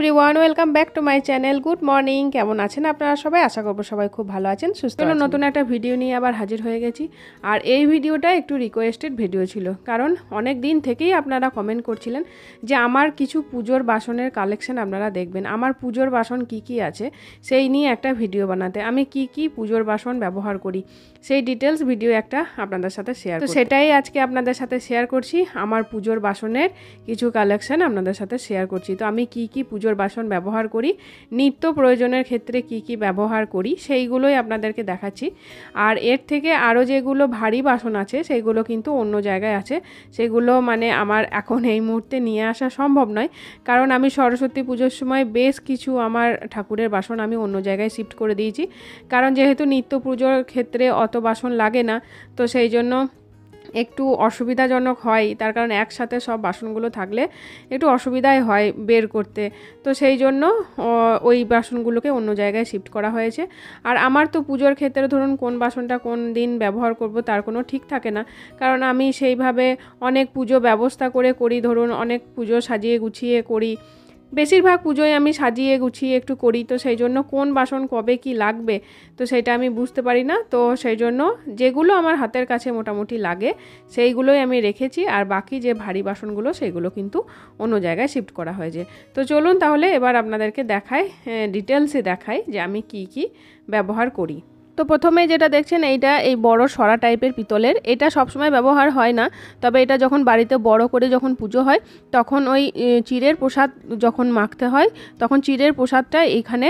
Everyone, welcome back to my channel. Good morning, কেমন আছেন আপনারা সবাই? আশা করবো সবাই খুব ভালো আছেন, সুস্থ আছেন। নতুন একটা ভিডিও নিয়ে আবার হাজির হয়ে গেছি। আর এই ভিডিওটা একটু রিকোয়েস্টেড ভিডিও ছিল, কারণ অনেক দিন থেকেই আপনারা কমেন্ট করছিলেন যে আমার কিছু পুজোর বাসনের কালেকশন আপনারা দেখবেন, আমার পুজোর বাসন কি কি আছে সেই নিয়ে একটা ভিডিও বানাতে। আমি কি কি পুজোর বাসন ব্যবহার করি সেই ডিটেলস ভিডিও একটা আপনাদের সাথে শেয়ার করব। তো সেটাই আজকে আপনাদের সাথে শেয়ার করছি, আমার পুজোর বাসনের কিছু কালেকশন আপনাদের সাথে শেয়ার করছি। তো আমি কি কি পুজোর বাসন ব্যবহার করি, নিত্য প্রয়োজনের ক্ষেত্রে কি কি ব্যবহার করি সেইগুলোই আপনাদেরকে দেখাচ্ছি। আর এর থেকে আরও যেগুলো ভারী বাসন আছে সেগুলো কিন্তু অন্য জায়গায় আছে, সেগুলো মানে আমার এখন এই মুহূর্তে নিয়ে আসা সম্ভব নয়, কারণ আমি সরস্বতী পুজোর সময় বেশ কিছু আমার ঠাকুরের বাসন আমি অন্য জায়গায় শিফট করে দিয়েছি। কারণ যেহেতু নিত্য পুজোর ক্ষেত্রে অত বাসন লাগে না, তো সেই জন্য একটু অসুবিধাজনক হয়, তার কারণ একসাথে সব বাসনগুলো থাকলে একটু অসুবিধাই হয় বের করতে। তো সেই জন্য ওই বাসনগুলোকে অন্য জায়গায় শিফট করা হয়েছে। আর আমার তো পুজোর ক্ষেত্রে ধরুন কোন বাসনটা কোন দিন ব্যবহার করব তার কোনো ঠিক থাকে না, কারণ আমি সেইভাবে অনেক পুজো ব্যবস্থা করি, ধরুন অনেক পুজো সাজিয়ে গুছিয়ে করি, বেশিরভাগ পুজোয় আমি সাজিয়ে গুছিয়ে একটু করি। তো সেই জন্য কোন বাসন কবে কি লাগবে তো সেটা আমি বুঝতে পারি না। তো সেই জন্য যেগুলো আমার হাতের কাছে মোটামুটি লাগে সেইগুলোই আমি রেখেছি, আর বাকি যে ভারী বাসনগুলো সেগুলো কিন্তু অন্য জায়গায় শিফট করা হয়েছে। তো চলুন তাহলে এবার আপনাদেরকে দেখাই, ডিটেলসে দেখাই যে আমি কি কি ব্যবহার করি। তো প্রথমে যেটা দেখছেন এইটা এই বড় সরা টাইপের পিতলের, এটা সবসময় ব্যবহার হয় না, তবে এটা যখন বাড়িতে বড় করে যখন পুজো হয় তখন ওই চিড়ের প্রসাদ যখন মাখতে হয় তখন চিড়ের প্রসাদটা এইখানে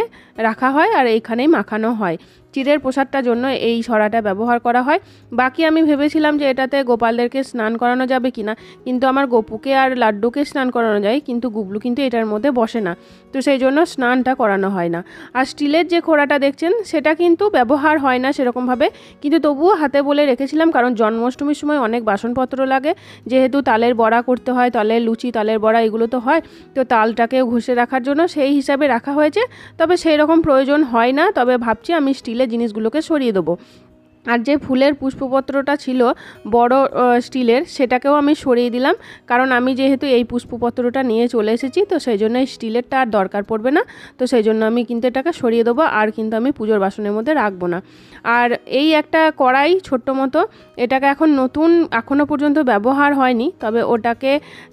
রাখা হয় আর এইখানেই মাখানো হয়। চিড়ের প্রসাদটার জন্য এই সরাটা ব্যবহার করা হয়। বাকি আমি ভেবেছিলাম যে এটাতে গোপালদেরকে স্নান করানো যাবে কিনা, কিন্তু আমার গপুকে আর লাড্ডুকে স্নান করানো যায়, কিন্তু গুবলু কিন্তু এটার মধ্যে বসে না, তো সেই জন্য স্নানটা করানো হয় না। আর স্টিলের যে খোড়াটা দেখছেন সেটা কিন্তু ব্যবহার হয় না সেরকমভাবে, কিন্তু তবুও হাতে বলে রেখেছিলাম, কারণ জন্মাষ্টমীর সময় অনেক বাসনপত্র লাগে, যেহেতু তালের বড়া করতে হয়, তালের লুচি তালের বড়া এগুলো তো হয়, তো তালটাকেও ঘষে রাখার জন্য সেই হিসাবে রাখা হয়েছে। তবে সেই রকম প্রয়োজন হয় না, তবে ভাবছি আমি স্টিলের জিনিসগুলোকে সরিয়ে দেবো। আর যে ফুলের পুষ্পপত্রটা ছিল বড় স্টিলের, সেটাকেও আমি সরিয়ে দিলাম, কারণ আমি যেহেতু এই পুষ্পপত্রটা নিয়ে চলে এসেছি, তো সেই জন্য এই স্টিলেরটা আর দরকার পড়বে না। তো সেই জন্য আমি কিন্তু এটাকে সরিয়ে দেবো, আর কিন্তু আমি পুজোর বাসনের মধ্যে রাখবো না। আর এই একটা কড়াই ছোট্ট মতো, এটাকে এখন নতুন এখনও পর্যন্ত ব্যবহার হয়নি, তবে ওটাকে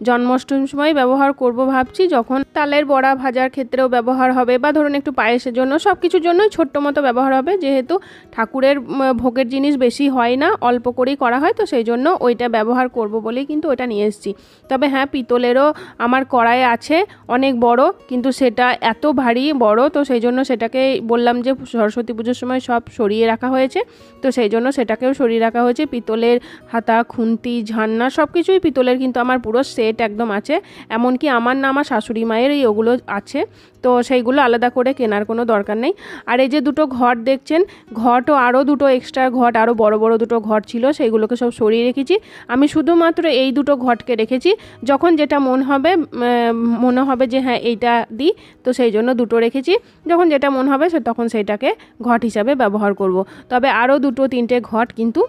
জন্মাষ্টমীর সময় ব্যবহার করব ভাবছি, যখন তালের বড়া ভাজার ক্ষেত্রেও ব্যবহার হবে, বা ধরুন একটু পায়েসের জন্য, সব কিছুর জন্যই ছোট্ট মতো ব্যবহার হবে। যেহেতু ঠাকুরের ভোগের জিনিস বেশি হয় না, অল্প করেই করা হয়, তো সেই জন্য ওইটা ব্যবহার করব বলেই কিন্তু ওইটা নিয়ে এসেছি। তবে হ্যাঁ, পিতলেরও আমার কড়াই আছে অনেক বড়, কিন্তু সেটা এত ভারী বড়, তো সেই জন্য সেটাকে বললাম যে সরস্বতী পুজোর সময় সব সরিয়ে রাখা হয়েছে, তো সেই জন্য সেটাকেও সরিয়ে রাখা হয়েছে। পিতলের হাতা, খুন্তি, ঝান্না সব কিছুই পিতলের, কিন্তু আমার পুরো সেট একদম আছে, এমনকি আমার না আমার শাশুড়ি মায়ের এই ওগুলো আছে, তো সেইগুলো আলাদা করে কেনার কোনো দরকার নেই। আর এই যে দুটো ঘট দেখছেন, ঘটও আরও দুটো এক্সট্রা ঘট, আরও বড় বড় দুটো ঘট ছিল, সেইগুলোকে সব সরিয়ে রেখেছি। আমি শুধুমাত্র এই দুটো ঘটকে রেখেছি, যখন যেটা মনে হবে যে হ্যাঁ এইটা দিই, তো সেই জন্য দুটো রেখেছি, যখন যেটা মনে হবে তখন সেইটাকে ঘট হিসাবে ব্যবহার করব। তবে আরও দুটো তিনটে ঘট কিন্তু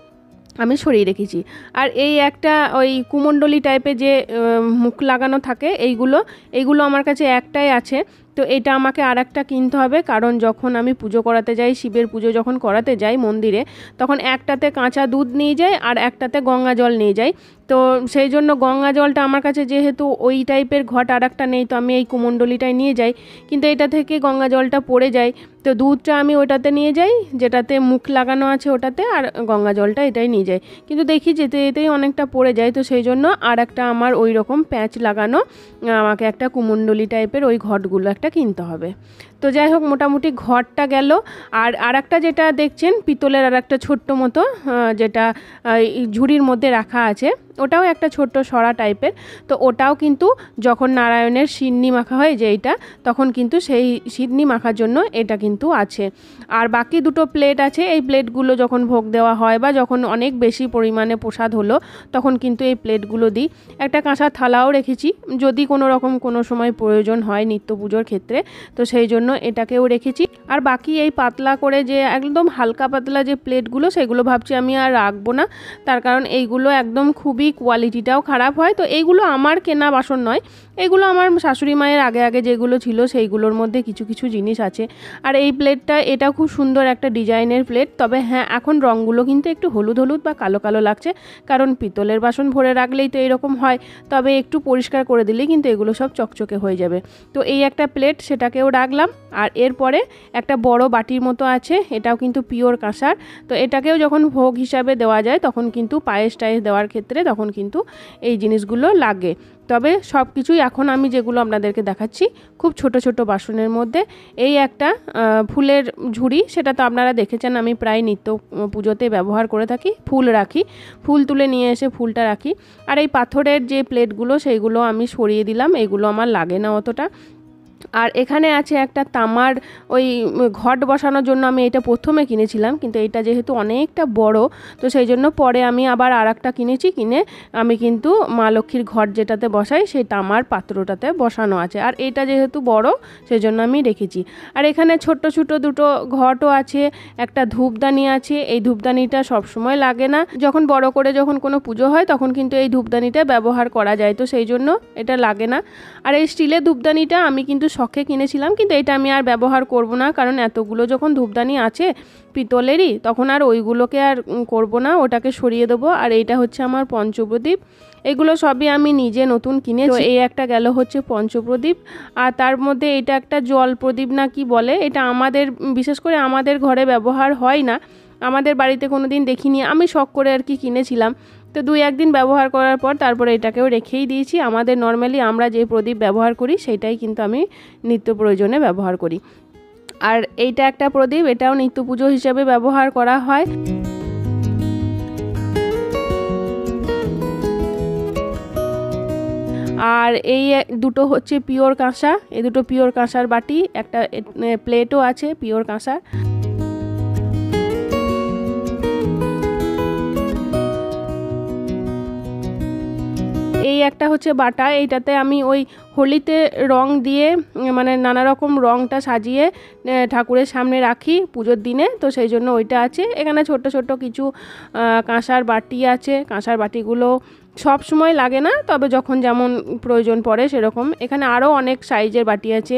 আমি সরিয়ে রেখেছি। আর এই একটা ওই কুমণ্ডলী টাইপের যে মুখ লাগানো থাকে, এইগুলো আমার কাছে একটাই আছে, তো এটা আমাকে আর একটা কিনতে হবে, কারণ যখন আমি পুজো করাতে যাই, শিবের পুজো যখন করাতে যাই মন্দিরে, তখন একটাতে কাঁচা দুধ নিয়ে যাই আর একটাতে গঙ্গা জল নিয়ে যাই। তো সেই জন্য গঙ্গা জলটা আমার কাছে যেহেতু ওই টাইপের ঘট আর একটা নেই, তো আমি এই কুমণ্ডলীটাই নিয়ে যাই, কিন্তু এটা থেকে গঙ্গা জলটা পড়ে যায়, তো দুধটা আমি ওটাতে নিয়ে যাই যেটাতে মুখ লাগানো আছে ওটাতে, আর গঙ্গা জলটা এটাই নিয়ে যাই, কিন্তু দেখি যেতে যেতেই অনেকটা পড়ে যায়, তো সেই জন্য আর একটা আমার ওই রকম প্যাঁচ লাগানো আমাকে একটা কুমণ্ডলী টাইপের ওই ঘটগুলো একটা কিনতে হবে। তো যাই হোক, মোটামুটি ঘরটা গেল। আর একটা যেটা দেখছেন পিতলের আর একটা ছোট্ট মতো, যেটা ঝুড়ির মধ্যে রাখা আছে, ওটাও একটা ছোট্ট সরা টাইপের, তো ওটাও কিন্তু যখন নারায়ণের সিন্নি মাখা হয় যেইটা, তখন কিন্তু সেই সিন্নি মাখার জন্য এটা কিন্তু আছে। আর বাকি দুটো প্লেট আছে, এই প্লেটগুলো যখন ভোগ দেওয়া হয় বা যখন অনেক বেশি পরিমাণে প্রসাদ হলো তখন কিন্তু এই প্লেটগুলো দিই। একটা কাঁসার থালাও রেখেছি, যদি কোনো রকম কোনো সময় প্রয়োজন হয় নিত্য পুজোর ক্ষেত্রে, তো সেই জন্য এটাকেও রেখেছি। আর বাকি এই পাতলা করে যে একদম হালকা পাতলা যে প্লেটগুলো সেগুলো ভাবছি আমি আর রাখবো না, তার কারণ এইগুলো একদম খুবই কোয়ালিটিটাও খারাপ হয়। তো এইগুলো আমার কেনা বাসন নয়, এগুলো আমার শাশুড়ি মায়ের আগে আগে যেগুলো ছিল সেইগুলোর মধ্যে কিছু কিছু জিনিস আছে। আর এই প্লেটটা, এটা খুব সুন্দর একটা ডিজাইনের প্লেট, তবে হ্যাঁ এখন রঙগুলো কিন্তু একটু হলুদ হলুদ বা কালো কালো লাগছে, কারণ পিতলের বাসন ভরে রাখলেই তো এরকম হয়। তবে একটু পরিষ্কার করে দিলেই কিন্তু এগুলো সব চকচকে হয়ে যাবে। তো এই একটা প্লেট, সেটাকেও রাখলাম। আর এরপরে একটা বড় বাটির মতো আছে, এটাও কিন্তু পিওর কাঁসার। তো এটাকেও যখন ভোগ হিসাবে দেওয়া যায় তখন কিন্তু পায়েস টায়েস দেওয়ার ক্ষেত্রে তখন কিন্তু এই জিনিসগুলো লাগে। তবে সব কিছুই এখন আমি যেগুলো আপনাদেরকে দেখাচ্ছি খুব ছোট ছোট বাসনের মধ্যে। এই একটা ফুলের ঝুড়ি, সেটা তো আপনারা দেখেছেন আমি প্রায় নিত্য পুজোতে ব্যবহার করে থাকি। ফুল রাখি, ফুল তুলে নিয়ে এসে ফুলটা রাখি। আর এই পাথরের যে প্লেটগুলো সেইগুলো আমি সরিয়ে দিলাম, এগুলো আমার লাগে না অতটা। আর এখানে আছে একটা তামার ওই ঘট বসানোর জন্য, আমি এটা প্রথমে কিনেছিলাম, কিন্তু এটা যেহেতু অনেকটা বড় তো সেই জন্য পরে আমি আবার আর একটা কিনেছি, কিনে আমি কিন্তু মা লক্ষ্মীর ঘট যেটাতে বসাই সেই তামার পাত্রটাতে বসানো আছে। আর এটা যেহেতু বড় সেই জন্য আমি রেখেছি। আর এখানে ছোট্ট ছোট দুটো ঘটও আছে, একটা ধূপদানি আছে। এই ধূপদানিটা সবসময় লাগে না, যখন বড় করে যখন কোনো পুজো হয় তখন কিন্তু এই ধূপদানিটা ব্যবহার করা যায়, তো সেই জন্য এটা লাগে না। আর এই স্টিলের ধূপদানিটা আমি কিন্তু শখে কিনেছিলাম, কিন্তু এটা আমি আর ব্যবহার করব না, কারণ এতগুলো যখন ধূপদানি আছে পিতলেরই তখন আর ওইগুলোকে আর করব না, ওটাকে সরিয়ে দেবো। আর এইটা হচ্ছে আমার পঞ্চপ্রদীপ, এগুলো সবই আমি নিজে নতুন কিনেছি। তো এই একটা গেল হচ্ছে পঞ্চপ্রদীপ। আর তার মধ্যে এটা একটা জল প্রদীপ না কি বলে, এটা আমাদের বিশেষ করে আমাদের ঘরে ব্যবহার হয় না, আমাদের বাড়িতে কোনো দিন দেখিনি, আমি শখ করে আর কি কিনেছিলাম। তো 2-1 দিন ব্যবহার করার পর তারপরে এটাকেও রেখেই দিয়েছি। আমাদের নর্মালি আমরা যে প্রদীপ ব্যবহার করি সেটাই কিন্তু আমি নিত্য প্রয়োজনে ব্যবহার করি। আর এইটা একটা প্রদীপ, এটাও নিত্য পুজো হিসেবে ব্যবহার করা হয়। আর এই দুটো হচ্ছে পিওর কাঁসা, এই দুটো পিওর কাঁসার বাটি, একটা প্লেটও আছে পিওর কাঁসার। এই একটা হচ্ছে বাটা, এইটাতে আমি ওই হোলিতে রং দিয়ে মানে নানা রকম রংটা সাজিয়ে ঠাকুরের সামনে রাখি পুজোর দিনে, তো সেই জন্য ওইটা আছে। এখানে ছোট ছোট কিছু কাঁসার বাটি আছে, কাঁসার বাটিগুলো সব সময় লাগে না, তবে যখন যেমন প্রয়োজন পড়ে সেরকম। এখানে আরও অনেক সাইজের বাটি আছে,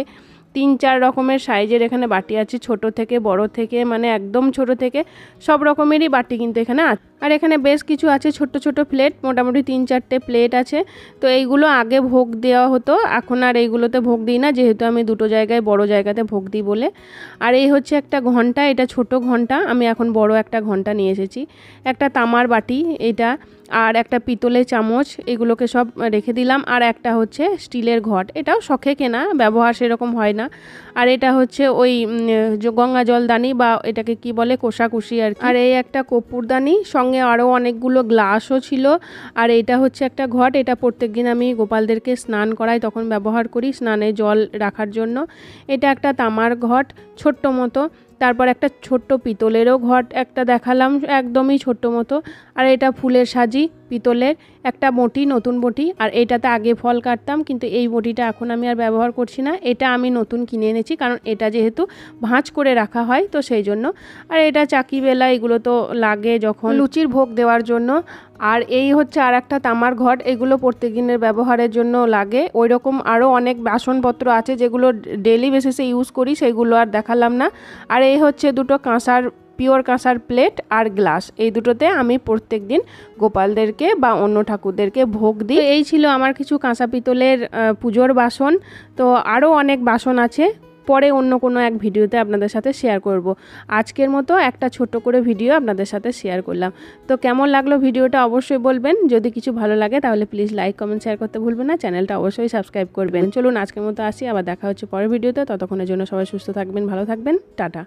3-4 রকমের সাইজের এখানে বাটি আছে, ছোট থেকে বড় থেকে, মানে একদম ছোট থেকে সব রকমেরই বাটি কিন্তু এখানে আছে। আর এখানে বেশ কিছু আছে ছোট ছোট প্লেট, মোটামুটি 3-4টে প্লেট আছে। তো এইগুলো আগে ভোগ দেওয়া হতো, এখন আর এইগুলোতে ভোগ দিই না, যেহেতু আমি দুটো জায়গায় বড় জায়গাতে ভোগ দিই বলে। আর এই হচ্ছে একটা ঘন্টা, এটা ছোট ঘন্টা, আমি এখন বড় একটা ঘন্টা নিয়ে এসেছি। একটা তামার বাটি এটা, আর একটা পিতলের চামচ, এগুলোকে সব রেখে দিলাম। আর একটা হচ্ছে স্টিলের ঘট, এটাও শখে কেনা, ব্যবহার সেরকম হয় না। আর এটা হচ্ছে ওই গঙ্গা জলদানি বা এটাকে কি বলে কোষাকুষি আর। আর এই একটা কর্পূরদানি, সঙ্গে আরও অনেকগুলো গ্লাসও ছিল। আর এটা হচ্ছে একটা ঘট, এটা প্রত্যেকদিন আমি গোপালদেরকে স্নান করাই তখন ব্যবহার করি, স্নানে জল রাখার জন্য। এটা একটা তামার ঘট ছোট্ট মতো। তারপর একটা ছোট্ট পিতলেরও ঘট একটা দেখালাম, একদমই ছোট্ট মতো। আর এটা ফুলের সাজি পিতলের একটা বটি, নতুন বটি। আর এটাতে আগে ফল কাটতাম, কিন্তু এই বটিটা এখন আমি আর ব্যবহার করছি না, এটা আমি নতুন কিনে এনেছি, কারণ এটা যেহেতু ভাঁজ করে রাখা হয় তো সেই জন্য। আর এটা চাকি বেলা, এগুলো তো লাগে যখন লুচির ভোগ দেওয়ার জন্য। আর এই হচ্ছে আর একটা তামার ঘট, এগুলো প্রত্যেক দিনের ব্যবহারের জন্য লাগে। ওই রকম আরও অনেক বাসনপত্র আছে যেগুলো ডেলি বেসিসে ইউজ করি, সেগুলো আর দেখালাম না। আর এই হচ্ছে দুটো কাঁসার, পিওর কাঁসার প্লেট আর গ্লাস, এই দুটোতে আমি প্রত্যেক দিন গোপালদেরকে বা অন্য ঠাকুরদেরকে ভোগ দিই। এই ছিল আমার কিছু কাঁসা পিতলের পুজোর বাসন। তো আরও অনেক বাসন আছে, পরে অন্য কোনো এক ভিডিওতে আপনাদের সাথে শেয়ার করব। আজকের মতো একটা ছোট করে ভিডিও আপনাদের সাথে শেয়ার করলাম। তো কেমন লাগলো ভিডিওটা অবশ্যই বলবেন, যদি কিছু ভালো লাগে তাহলে প্লিজ লাইক কমেন্ট শেয়ার করতে ভুলবেন না, চ্যানেলটা অবশ্যই সাবস্ক্রাইব করবেন। চলুন আজকের মতো আসি, আবার দেখা হচ্ছে পরের ভিডিওতে। ততক্ষণের জন্য সবাই সুস্থ থাকবেন, ভালো থাকবেন, টাটা।